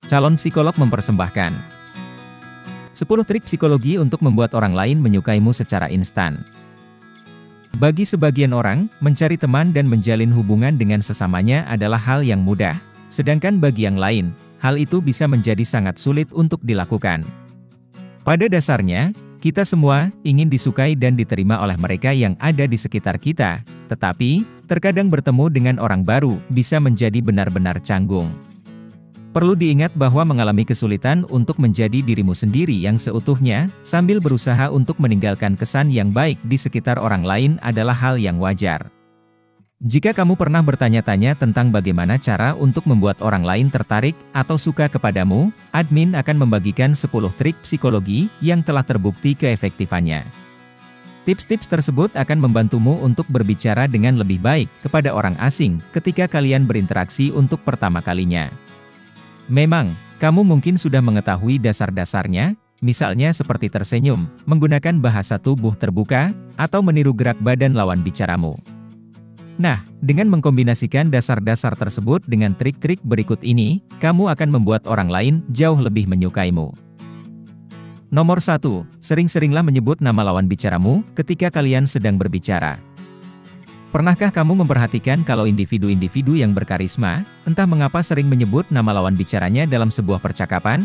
Calon psikolog mempersembahkan 10 trik psikologi untuk membuat orang lain menyukaimu secara instan. Bagi sebagian orang, mencari teman dan menjalin hubungan dengan sesamanya adalah hal yang mudah. Sedangkan bagi yang lain, hal itu bisa menjadi sangat sulit untuk dilakukan. Pada dasarnya, kita semua ingin disukai dan diterima oleh mereka yang ada di sekitar kita. Tetapi, terkadang bertemu dengan orang baru bisa menjadi benar-benar canggung. Perlu diingat bahwa mengalami kesulitan untuk menjadi dirimu sendiri yang seutuhnya, sambil berusaha untuk meninggalkan kesan yang baik di sekitar orang lain adalah hal yang wajar. Jika kamu pernah bertanya-tanya tentang bagaimana cara untuk membuat orang lain tertarik atau suka kepadamu, admin akan membagikan 10 trik psikologi yang telah terbukti keefektifannya. Tips-tips tersebut akan membantumu untuk berbicara dengan lebih baik kepada orang asing ketika kalian berinteraksi untuk pertama kalinya. Memang, kamu mungkin sudah mengetahui dasar-dasarnya, misalnya seperti tersenyum, menggunakan bahasa tubuh terbuka, atau meniru gerak badan lawan bicaramu. Nah, dengan mengkombinasikan dasar-dasar tersebut dengan trik-trik berikut ini, kamu akan membuat orang lain jauh lebih menyukaimu. Nomor 1, sering-seringlah menyebut nama lawan bicaramu ketika kalian sedang berbicara. Pernahkah kamu memperhatikan kalau individu-individu yang berkarisma, entah mengapa sering menyebut nama lawan bicaranya dalam sebuah percakapan?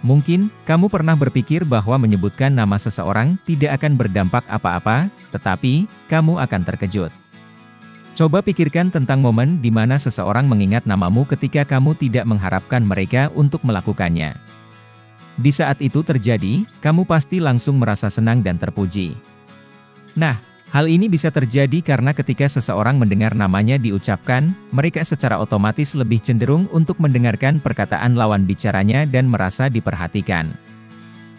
Mungkin, kamu pernah berpikir bahwa menyebutkan nama seseorang tidak akan berdampak apa-apa, tetapi, kamu akan terkejut. Coba pikirkan tentang momen di mana seseorang mengingat namamu ketika kamu tidak mengharapkan mereka untuk melakukannya. Di saat itu terjadi, kamu pasti langsung merasa senang dan terpuji. Nah, hal ini bisa terjadi karena ketika seseorang mendengar namanya diucapkan, mereka secara otomatis lebih cenderung untuk mendengarkan perkataan lawan bicaranya dan merasa diperhatikan.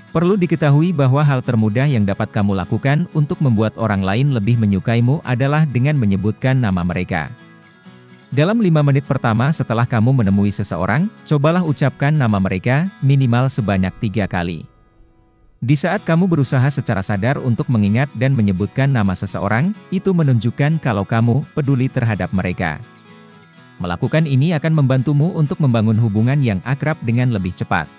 Perlu diketahui bahwa hal termudah yang dapat kamu lakukan untuk membuat orang lain lebih menyukaimu adalah dengan menyebutkan nama mereka. Dalam 5 menit pertama setelah kamu menemui seseorang, cobalah ucapkan nama mereka minimal sebanyak 3 kali. Di saat kamu berusaha secara sadar untuk mengingat dan menyebutkan nama seseorang, itu menunjukkan kalau kamu peduli terhadap mereka. Melakukan ini akan membantumu untuk membangun hubungan yang akrab dengan lebih cepat.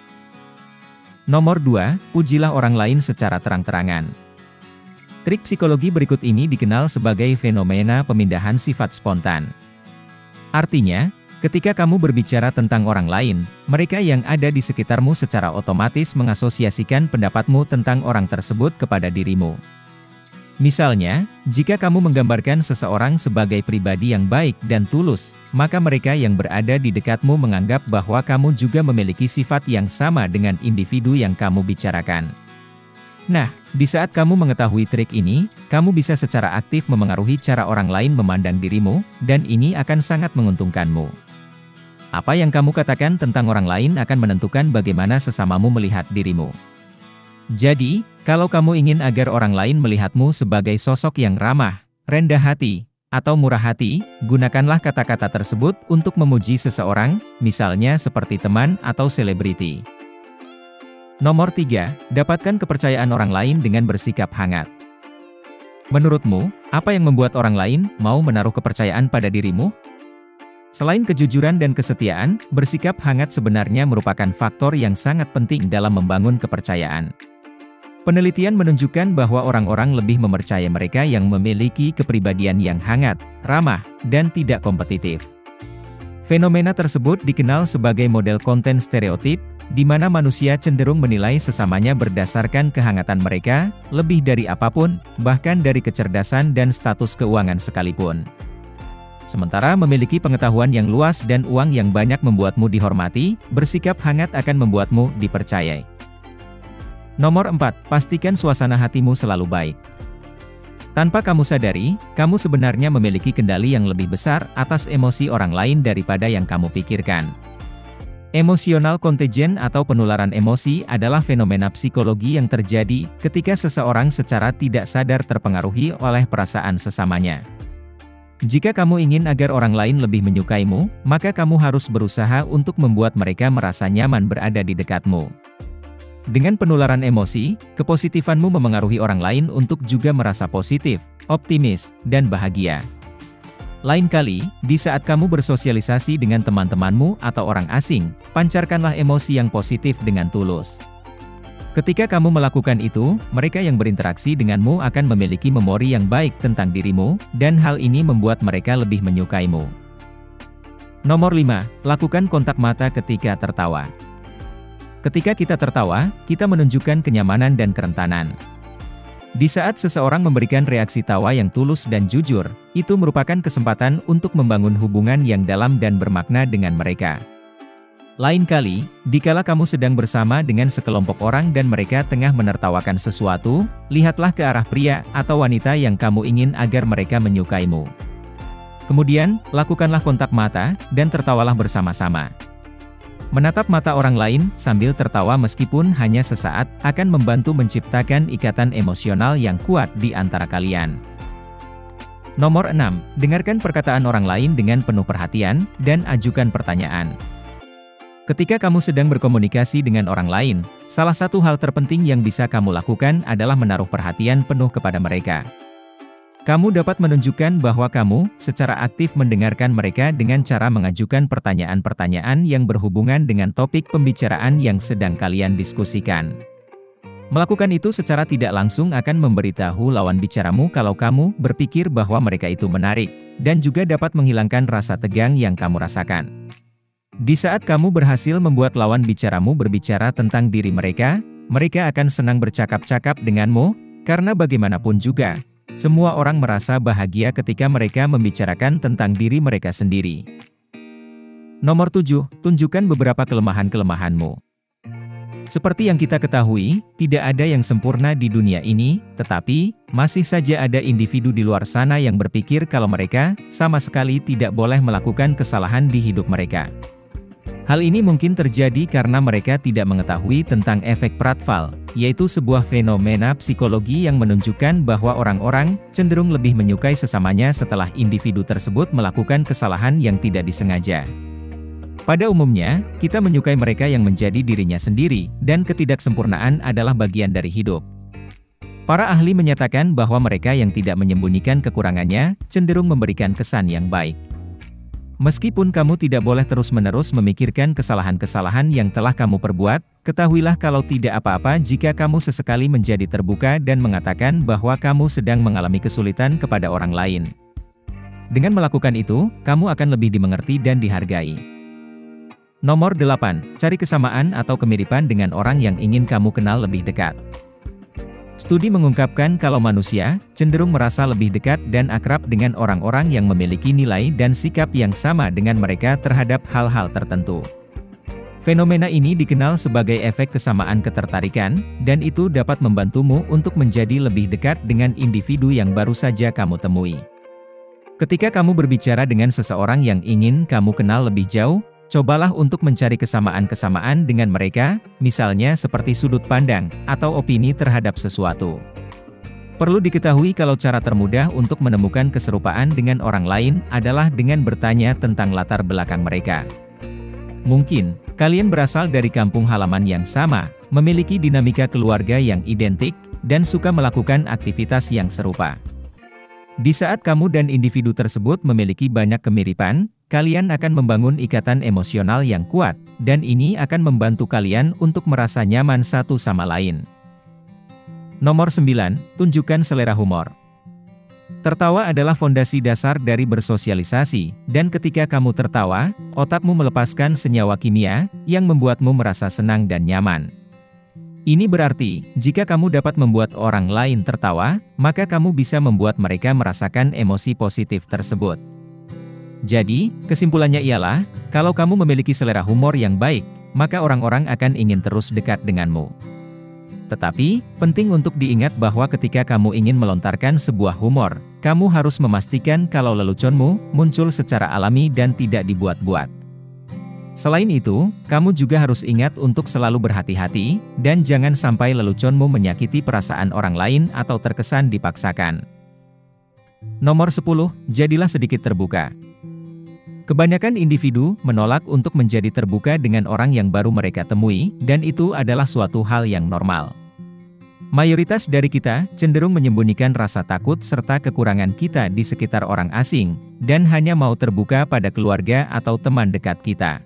Nomor 2, pujilah orang lain secara terang-terangan. Trik psikologi berikut ini dikenal sebagai fenomena pemindahan sifat spontan. Artinya, ketika kamu berbicara tentang orang lain, mereka yang ada di sekitarmu secara otomatis mengasosiasikan pendapatmu tentang orang tersebut kepada dirimu. Misalnya, jika kamu menggambarkan seseorang sebagai pribadi yang baik dan tulus, maka mereka yang berada di dekatmu menganggap bahwa kamu juga memiliki sifat yang sama dengan individu yang kamu bicarakan. Nah, di saat kamu mengetahui trik ini, kamu bisa secara aktif memengaruhi cara orang lain memandang dirimu, dan ini akan sangat menguntungkanmu. Apa yang kamu katakan tentang orang lain akan menentukan bagaimana sesamamu melihat dirimu. Jadi, kalau kamu ingin agar orang lain melihatmu sebagai sosok yang ramah, rendah hati, atau murah hati, gunakanlah kata-kata tersebut untuk memuji seseorang, misalnya seperti teman atau selebriti. Nomor 3, dapatkan kepercayaan orang lain dengan bersikap hangat. Menurutmu, apa yang membuat orang lain mau menaruh kepercayaan pada dirimu? Selain kejujuran dan kesetiaan, bersikap hangat sebenarnya merupakan faktor yang sangat penting dalam membangun kepercayaan. Penelitian menunjukkan bahwa orang-orang lebih mempercayai mereka yang memiliki kepribadian yang hangat, ramah, dan tidak kompetitif. Fenomena tersebut dikenal sebagai model konten stereotip, di mana manusia cenderung menilai sesamanya berdasarkan kehangatan mereka, lebih dari apapun, bahkan dari kecerdasan dan status keuangan sekalipun. Sementara memiliki pengetahuan yang luas dan uang yang banyak membuatmu dihormati, bersikap hangat akan membuatmu dipercayai. Nomor 4, pastikan suasana hatimu selalu baik. Tanpa kamu sadari, kamu sebenarnya memiliki kendali yang lebih besar atas emosi orang lain daripada yang kamu pikirkan. Emotional contagion atau penularan emosi adalah fenomena psikologi yang terjadi ketika seseorang secara tidak sadar terpengaruhi oleh perasaan sesamanya. Jika kamu ingin agar orang lain lebih menyukaimu, maka kamu harus berusaha untuk membuat mereka merasa nyaman berada di dekatmu. Dengan penularan emosi, kepositifanmu memengaruhi orang lain untuk juga merasa positif, optimis, dan bahagia. Lain kali, di saat kamu bersosialisasi dengan teman-temanmu atau orang asing, pancarkanlah emosi yang positif dengan tulus. Ketika kamu melakukan itu, mereka yang berinteraksi denganmu akan memiliki memori yang baik tentang dirimu, dan hal ini membuat mereka lebih menyukaimu. Nomor 5. Lakukan kontak mata ketika tertawa. Ketika kita tertawa, kita menunjukkan kenyamanan dan kerentanan. Di saat seseorang memberikan reaksi tawa yang tulus dan jujur, itu merupakan kesempatan untuk membangun hubungan yang dalam dan bermakna dengan mereka. Lain kali, dikala kamu sedang bersama dengan sekelompok orang dan mereka tengah menertawakan sesuatu, lihatlah ke arah pria atau wanita yang kamu ingin agar mereka menyukaimu. Kemudian, lakukanlah kontak mata, dan tertawalah bersama-sama. Menatap mata orang lain sambil tertawa meskipun hanya sesaat akan membantu menciptakan ikatan emosional yang kuat di antara kalian. Nomor 6. Dengarkan perkataan orang lain dengan penuh perhatian, dan ajukan pertanyaan. Ketika kamu sedang berkomunikasi dengan orang lain, salah satu hal terpenting yang bisa kamu lakukan adalah menaruh perhatian penuh kepada mereka. Kamu dapat menunjukkan bahwa kamu secara aktif mendengarkan mereka dengan cara mengajukan pertanyaan-pertanyaan yang berhubungan dengan topik pembicaraan yang sedang kalian diskusikan. Melakukan itu secara tidak langsung akan memberitahu lawan bicaramu kalau kamu berpikir bahwa mereka itu menarik, dan juga dapat menghilangkan rasa tegang yang kamu rasakan. Di saat kamu berhasil membuat lawan bicaramu berbicara tentang diri mereka, mereka akan senang bercakap-cakap denganmu, karena bagaimanapun juga, semua orang merasa bahagia ketika mereka membicarakan tentang diri mereka sendiri. Nomor 7. Tunjukkan beberapa kelemahan-kelemahanmu. Seperti yang kita ketahui, tidak ada yang sempurna di dunia ini, tetapi, masih saja ada individu di luar sana yang berpikir kalau mereka sama sekali tidak boleh melakukan kesalahan di hidup mereka. Hal ini mungkin terjadi karena mereka tidak mengetahui tentang efek Pratfall, yaitu sebuah fenomena psikologi yang menunjukkan bahwa orang-orang cenderung lebih menyukai sesamanya setelah individu tersebut melakukan kesalahan yang tidak disengaja. Pada umumnya, kita menyukai mereka yang menjadi dirinya sendiri, dan ketidaksempurnaan adalah bagian dari hidup. Para ahli menyatakan bahwa mereka yang tidak menyembunyikan kekurangannya, cenderung memberikan kesan yang baik. Meskipun kamu tidak boleh terus-menerus memikirkan kesalahan-kesalahan yang telah kamu perbuat, ketahuilah kalau tidak apa-apa jika kamu sesekali menjadi terbuka dan mengatakan bahwa kamu sedang mengalami kesulitan kepada orang lain. Dengan melakukan itu, kamu akan lebih dimengerti dan dihargai. Nomor 8. Cari kesamaan atau kemiripan dengan orang yang ingin kamu kenal lebih dekat. Studi mengungkapkan kalau manusia cenderung merasa lebih dekat dan akrab dengan orang-orang yang memiliki nilai dan sikap yang sama dengan mereka terhadap hal-hal tertentu. Fenomena ini dikenal sebagai efek kesamaan ketertarikan, dan itu dapat membantumu untuk menjadi lebih dekat dengan individu yang baru saja kamu temui. Ketika kamu berbicara dengan seseorang yang ingin kamu kenal lebih jauh, cobalah untuk mencari kesamaan-kesamaan dengan mereka, misalnya seperti sudut pandang atau opini terhadap sesuatu. Perlu diketahui kalau cara termudah untuk menemukan keserupaan dengan orang lain adalah dengan bertanya tentang latar belakang mereka. Mungkin, kalian berasal dari kampung halaman yang sama, memiliki dinamika keluarga yang identik, dan suka melakukan aktivitas yang serupa. Di saat kamu dan individu tersebut memiliki banyak kemiripan, kalian akan membangun ikatan emosional yang kuat, dan ini akan membantu kalian untuk merasa nyaman satu sama lain. Nomor 9. Tunjukkan selera humor. Tertawa adalah fondasi dasar dari bersosialisasi, dan ketika kamu tertawa, otakmu melepaskan senyawa kimia yang membuatmu merasa senang dan nyaman. Ini berarti, jika kamu dapat membuat orang lain tertawa, maka kamu bisa membuat mereka merasakan emosi positif tersebut. Jadi, kesimpulannya ialah, kalau kamu memiliki selera humor yang baik, maka orang-orang akan ingin terus dekat denganmu. Tetapi, penting untuk diingat bahwa ketika kamu ingin melontarkan sebuah humor, kamu harus memastikan kalau leluconmu muncul secara alami dan tidak dibuat-buat. Selain itu, kamu juga harus ingat untuk selalu berhati-hati, dan jangan sampai leluconmu menyakiti perasaan orang lain atau terkesan dipaksakan. Nomor 10. Jadilah sedikit terbuka. Kebanyakan individu menolak untuk menjadi terbuka dengan orang yang baru mereka temui, dan itu adalah suatu hal yang normal. Mayoritas dari kita cenderung menyembunyikan rasa takut serta kekurangan kita di sekitar orang asing, dan hanya mau terbuka pada keluarga atau teman dekat kita.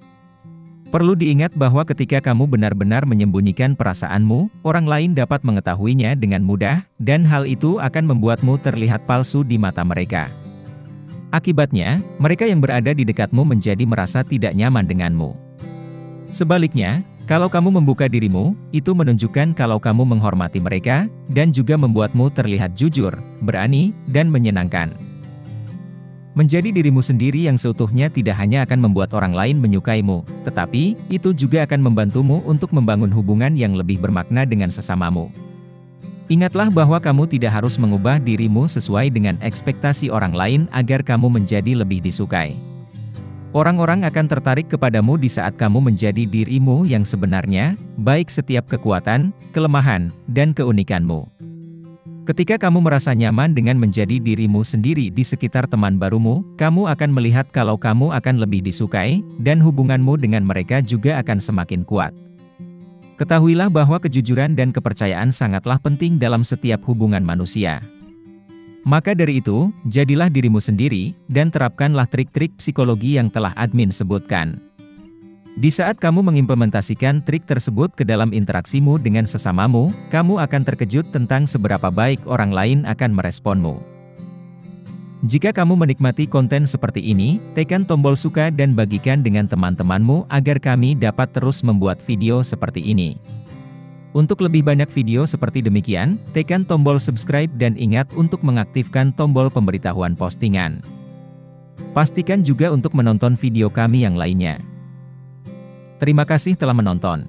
Perlu diingat bahwa ketika kamu benar-benar menyembunyikan perasaanmu, orang lain dapat mengetahuinya dengan mudah, dan hal itu akan membuatmu terlihat palsu di mata mereka. Akibatnya, mereka yang berada di dekatmu menjadi merasa tidak nyaman denganmu. Sebaliknya, kalau kamu membuka dirimu, itu menunjukkan kalau kamu menghormati mereka, dan juga membuatmu terlihat jujur, berani, dan menyenangkan. Menjadi dirimu sendiri yang seutuhnya tidak hanya akan membuat orang lain menyukaimu, tetapi, itu juga akan membantumu untuk membangun hubungan yang lebih bermakna dengan sesamamu. Ingatlah bahwa kamu tidak harus mengubah dirimu sesuai dengan ekspektasi orang lain agar kamu menjadi lebih disukai. Orang-orang akan tertarik kepadamu di saat kamu menjadi dirimu yang sebenarnya, baik setiap kekuatan, kelemahan, dan keunikanmu. Ketika kamu merasa nyaman dengan menjadi dirimu sendiri di sekitar teman barumu, kamu akan melihat kalau kamu akan lebih disukai, dan hubunganmu dengan mereka juga akan semakin kuat. Ketahuilah bahwa kejujuran dan kepercayaan sangatlah penting dalam setiap hubungan manusia. Maka dari itu, jadilah dirimu sendiri, dan terapkanlah trik-trik psikologi yang telah admin sebutkan. Di saat kamu mengimplementasikan trik tersebut ke dalam interaksimu dengan sesamamu, kamu akan terkejut tentang seberapa baik orang lain akan meresponmu. Jika kamu menikmati konten seperti ini, tekan tombol suka dan bagikan dengan teman-temanmu agar kami dapat terus membuat video seperti ini. Untuk lebih banyak video seperti demikian, tekan tombol subscribe dan ingat untuk mengaktifkan tombol pemberitahuan postingan. Pastikan juga untuk menonton video kami yang lainnya. Terima kasih telah menonton.